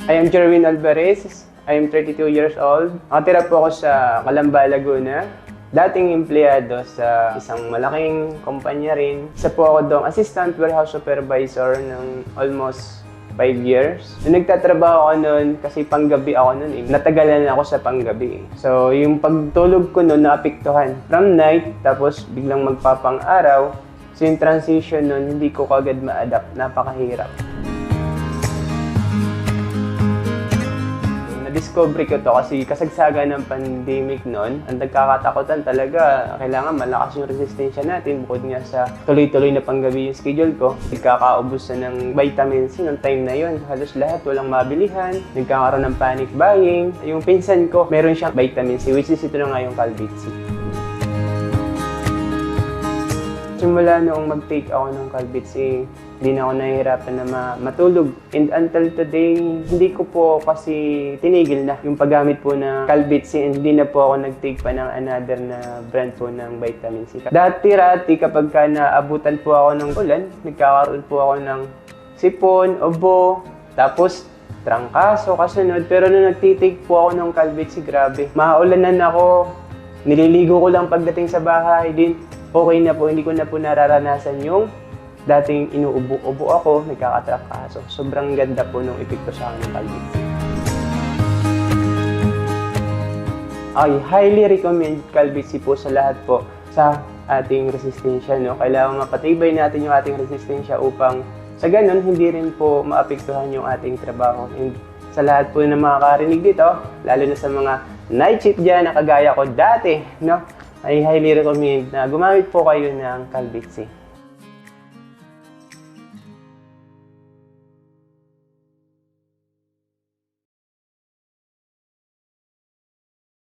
I am Jerwin Alvarez. I am 32 years old. Nakatira po ako sa Calamba, Laguna. Dating empleyado sa isang malaking kumpanya rin. Isa po ako doong assistant warehouse supervisor ng almost 5 years. Nung nagtatrabaho ako noon, kasi panggabi ako noon eh. Natagalan ako sa panggabi. So, yung pagtulog ko noon naapektuhan. From night, tapos biglang magpapang-araw. So, yung transition noon, hindi ko kagad ma-adapt. Napakahirap. Na-discover ko to kasi kasagsagan ng pandemic noon. Ang nagkakatakutan talaga, kailangan malakas yung resistensya natin bukod nga sa tuloy-tuloy na panggabi yung schedule ko. Nagkakaubos na ng vitamin C noong time na yon. Halos lahat walang mabilihan. Nagkakaroon ng panic buying. Yung pinsan ko, meron siyang vitamin C, which is ito na nga yung Calbit C. Simula noong mag-take ako ng Calbit C, hindi na ako nahihirapan na matulog. And until today, hindi ko po kasi tinigil na yung paggamit po ng Calbit C and hindi na po ako nag-take pa ng another na brand po ng vitamin C. Dati-rati kapag naabutan po ako ng ulan, nagkakaroon po ako ng sipon, ubo, tapos trangkaso, kasunod. Pero nung nag-take po ako ng Calbit C, grabe. Maulanan ako, nililigo ko lang pagdating sa bahay din. Okay na po, hindi ko na po nararanasan yung dating inuubo-ubo ako, nagkakatrangkaso. Sobrang ganda po nung epekto sa akin ng Calbit C. I highly recommend Calbit C po sa lahat po sa ating resistensya. No? Kailangan mapatibay natin yung ating resistensya upang sa ganun, hindi rin po maapektuhan yung ating trabaho. And sa lahat po ng makakarinig dito, lalo na sa mga night shift dyan na kagaya ko dati, no? I highly recommend na gumamit po kayo ng Calbit C.